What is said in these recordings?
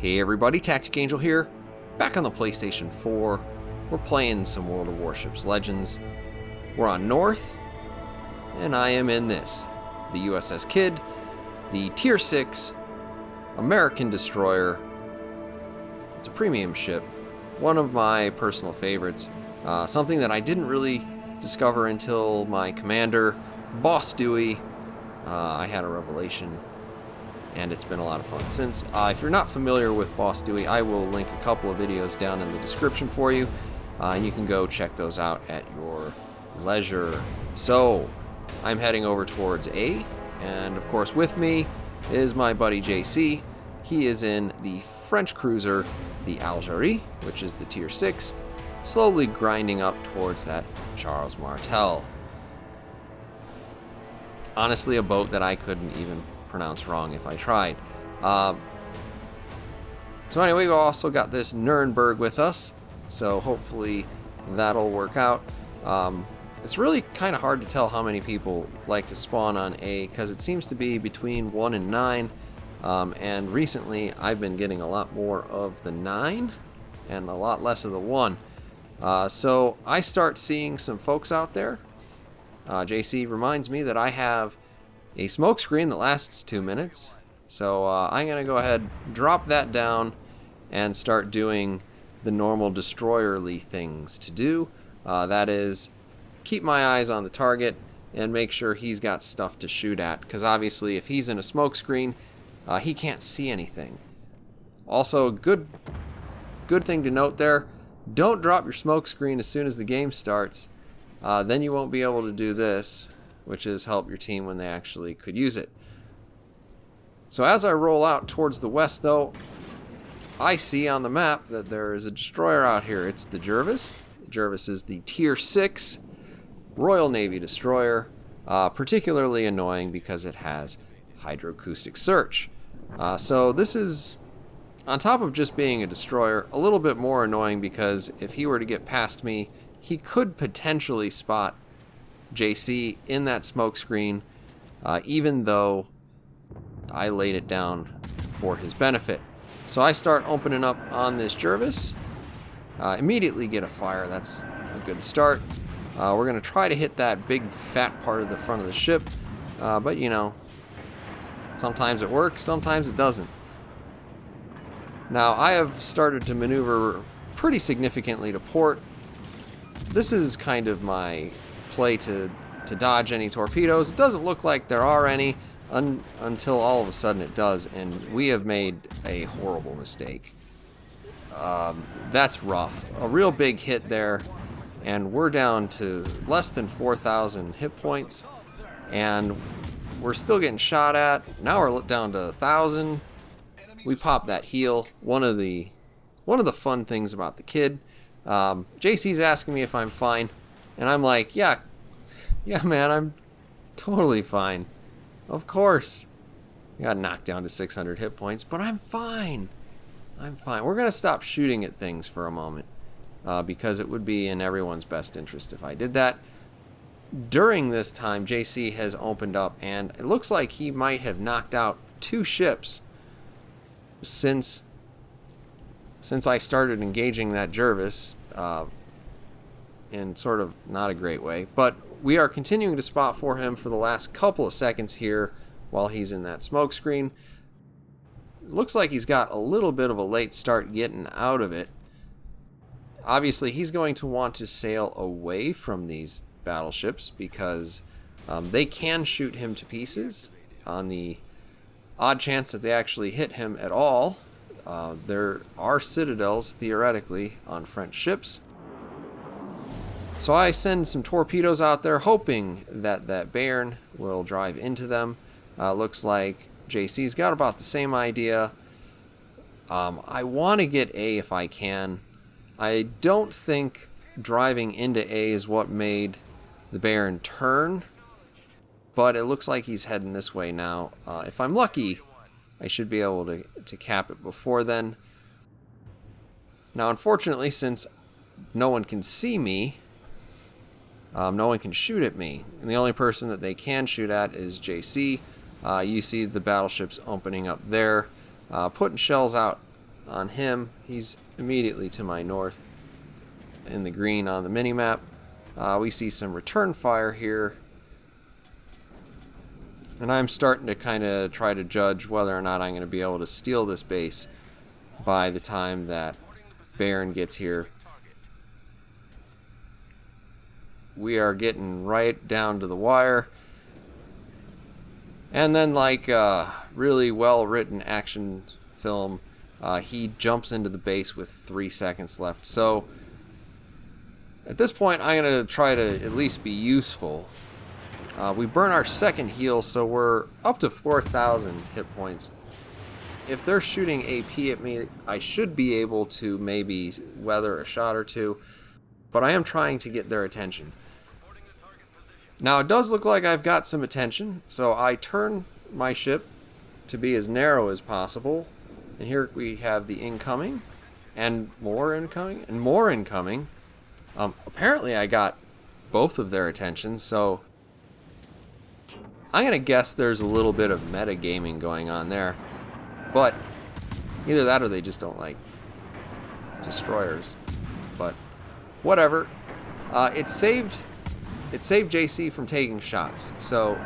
Hey everybody, TacticAngel here, back on the PlayStation 4. We're playing some World of Warships Legends. We're on North, and I am in this, the USS Kidd, the Tier 6 American destroyer. It's a premium ship, one of my personal favorites, something that I didn't really discover until my commander, Boss Dewey. I had a revelation, and it's been a lot of fun since. If you're not familiar with Boss Dewey, I will link a couple of videos down in the description for you, and you can go check those out at your leisure. So, I'm heading over towards A, and of course with me is my buddy JC. He is in the French cruiser, the Algerie, which is the Tier 6, slowly grinding up towards that Charles Martel. Honestly, a boat that I couldn't even pronounce wrong if I tried. So anyway, we also got this Nuremberg with us, so hopefully that'll work out. It's really kind of hard to tell how many people like to spawn on A, because it seems to be between 1 and 9, and recently I've been getting a lot more of the 9 and a lot less of the 1. So I start seeing some folks out there. JC reminds me that I have a smoke screen that lasts 2 minutes, so I'm going to go ahead, drop that down, and start doing the normal destroyerly things to do. That is, keep my eyes on the target and make sure he's got stuff to shoot at, because obviously if he's in a smoke screen, he can't see anything. Also, good thing to note there, don't drop your smoke screen as soon as the game starts. Then you won't be able to do this, which is help your team when they actually could use it. So as I roll out towards the west, though, I see on the map that there is a destroyer out here. It's the Jervis. The Jervis is the Tier 6 Royal Navy destroyer, particularly annoying because it has hydroacoustic search. So this is, on top of just being a destroyer, a little bit more annoying because if he were to get past me, he could potentially spot JC in that smoke screen, even though I laid it down for his benefit. So I start opening up on this Jervis, immediately get a fire. That's a good start. We're going to try to hit that big fat part of the front of the ship, but you know, sometimes it works, sometimes it doesn't. Now I have started to maneuver pretty significantly to port. This is kind of my play to dodge any torpedoes. It doesn't look like there are any until all of a sudden it does, and we have made a horrible mistake. That's rough. A real big hit there, and we're down to less than 4,000 hit points, and we're still getting shot at. Now we're down to 1,000. We popped that heel. One of the fun things about the Kidd. JC's asking me if I'm fine, and I'm like, yeah man, I'm totally fine. Of course. I got knocked down to 600 hit points, but I'm fine. I'm fine. We're gonna stop shooting at things for a moment, because it would be in everyone's best interest if I did that. During this time, JC has opened up, and it looks like he might have knocked out 2 ships since I started engaging that Jervis, in sort of not a great way. But we are continuing to spot for him for the last couple of seconds here while he's in that smoke screen. Looks like he's got a little bit of a late start getting out of it. Obviously, he's going to want to sail away from these battleships because they can shoot him to pieces. On the odd chance that they actually hit him at all, there are citadels, theoretically, on French ships. So I send some torpedoes out there, hoping that that Bayern will drive into them. Looks like JC's got about the same idea. I want to get A if I can. I don't think driving into A is what made the Bayern turn, but it looks like he's heading this way now. If I'm lucky, I should be able to cap it before then. Now, unfortunately, since no one can see me, no one can shoot at me, and the only person that they can shoot at is JC. You see the battleships opening up there, putting shells out on him. He's immediately to my north in the green on the minimap. We see some return fire here. And I'm starting to kind of try to judge whether or not I'm going to be able to steal this base by the time that Baron gets here. We are getting right down to the wire. And then, like a really well-written action film, he jumps into the base with 3 seconds left. So at this point, I'm going to try to at least be useful. We burn our second heal, so we're up to 4,000 hit points. If they're shooting AP at me, I should be able to maybe weather a shot or two, but I am trying to get their attention. Now, it does look like I've got some attention, so I turn my ship to be as narrow as possible, and here we have the incoming, and more incoming, and more incoming. Apparently I got both of their attention, so I'm going to guess there's a little bit of metagaming going on there. But either that or they just don't like destroyers. But whatever. It saved JC from taking shots. So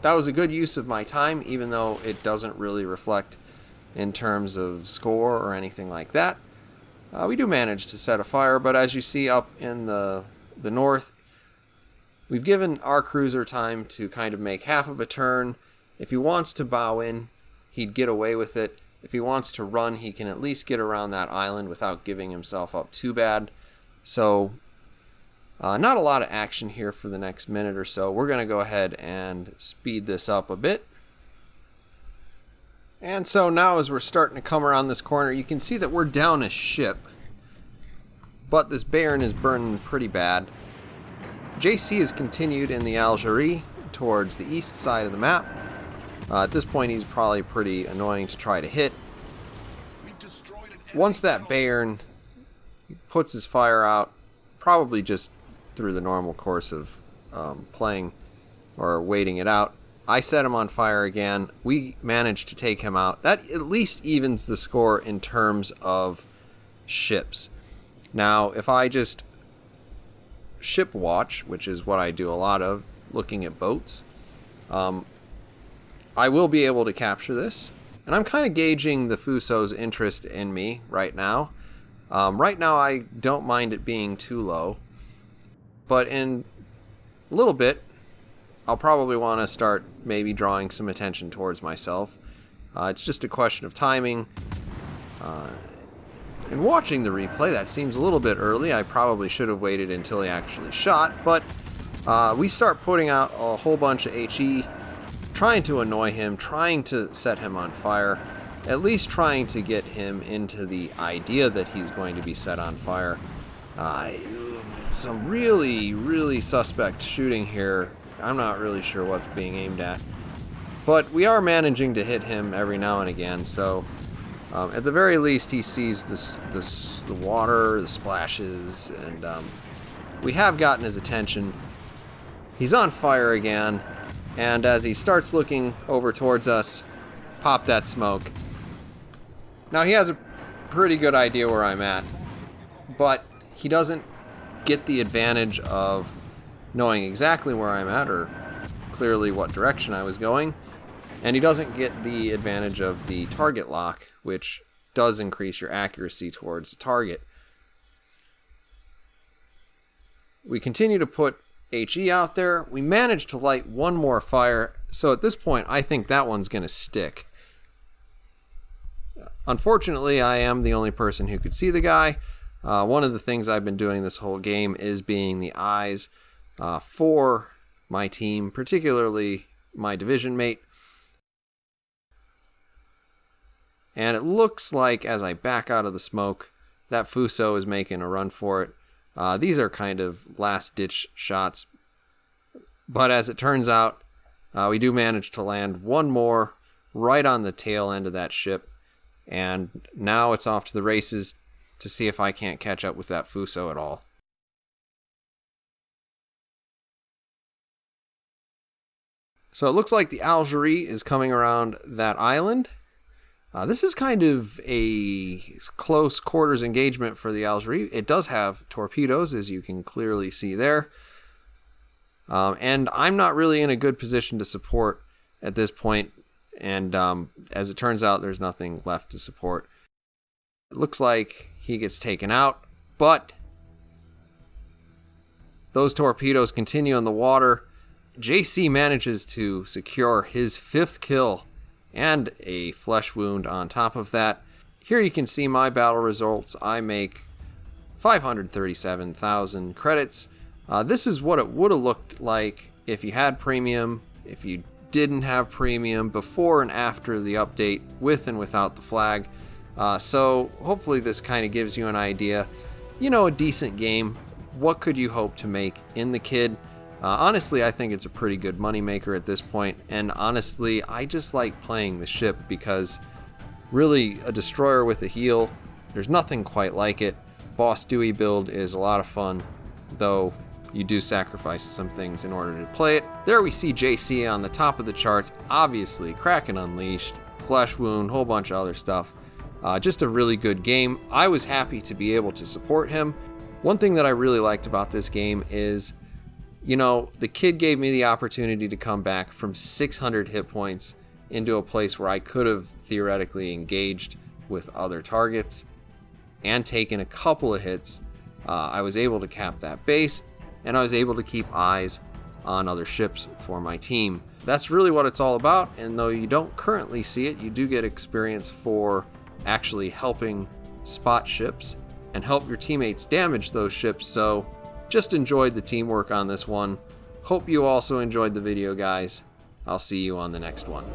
that was a good use of my time, even though it doesn't really reflect in terms of score or anything like that. We do manage to set a fire, but as you see up in the north, we've given our cruiser time to kind of make half of a turn. If he wants to bow in, he'd get away with it. If he wants to run, he can at least get around that island without giving himself up too bad. So, not a lot of action here for the next minute or so. We're going to go ahead and speed this up a bit. And so now as we're starting to come around this corner, you can see that we're down a ship. But this Baron is burning pretty bad. JC has continued in the Algerie towards the east side of the map. At this point, he's probably pretty annoying to try to hit. Once that Baron puts his fire out, probably just through the normal course of playing or waiting it out, I set him on fire again. We managed to take him out. That at least evens the score in terms of ships. Now, if I just ship watch, which is what I do a lot of, looking at boats, I will be able to capture this. And I'm kind of gauging the Fuso's interest in me right now. Right now I don't mind it being too low, but in a little bit I'll probably want to start maybe drawing some attention towards myself. It's just a question of timing. And watching the replay, that seems a little bit early. I probably should have waited until he actually shot, but we start putting out a whole bunch of HE, trying to annoy him, trying to set him on fire, at least trying to get him into the idea that he's going to be set on fire. Some really, really suspect shooting here. I'm not really sure what's being aimed at, but we are managing to hit him every now and again, so at the very least he sees the water, the splashes, and we have gotten his attention. He's on fire again, and as he starts looking over towards us, pop that smoke. Now he has a pretty good idea where I'm at, but he doesn't get the advantage of knowing exactly where I'm at or clearly what direction I was going, and he doesn't get the advantage of the target lock, which does increase your accuracy towards the target. We continue to put HE out there. We managed to light one more fire, so at this point I think that one's going to stick. Unfortunately, I am the only person who could see the guy. One of the things I've been doing this whole game is being the eyes for my team, particularly my division mate. And it looks like as I back out of the smoke, that Fuso is making a run for it. These are kind of last-ditch shots. But as it turns out, we do manage to land one more right on the tail end of that ship. And now it's off to the races to see if I can't catch up with that Fuso at all. So it looks like the Algerie is coming around that island. This is kind of a close quarters engagement for the Algerie. It does have torpedoes, as you can clearly see there. And I'm not really in a good position to support at this point. And as it turns out, there's nothing left to support. It looks like he gets taken out, but those torpedoes continue in the water. JC manages to secure his 5th kill and a flesh wound on top of that. Here you can see my battle results. I make 537,000 credits. This is what it would have looked like if you had premium, if you didn't have premium, before and after the update, with and without the flag. So hopefully this kind of gives you an idea. You know, a decent game. What could you hope to make in the Kidd? Honestly, I think it's a pretty good moneymaker at this point, and honestly, I just like playing the ship because really a destroyer with a heal, there's nothing quite like it. Boss Dewey build is a lot of fun, though you do sacrifice some things in order to play it. There we see JC on the top of the charts, obviously, Kraken Unleashed, Flesh Wound, whole bunch of other stuff. Just a really good game. I was happy to be able to support him. One thing that I really liked about this game is, you know, the Kidd gave me the opportunity to come back from 600 hit points into a place where I could have theoretically engaged with other targets and taken a couple of hits. I was able to cap that base, and I was able to keep eyes on other ships for my team. That's really what it's all about, and though you don't currently see it, you do get experience for actually helping spot ships and help your teammates damage those ships. So just enjoyed the teamwork on this one. Hope you also enjoyed the video, guys. I'll see you on the next one.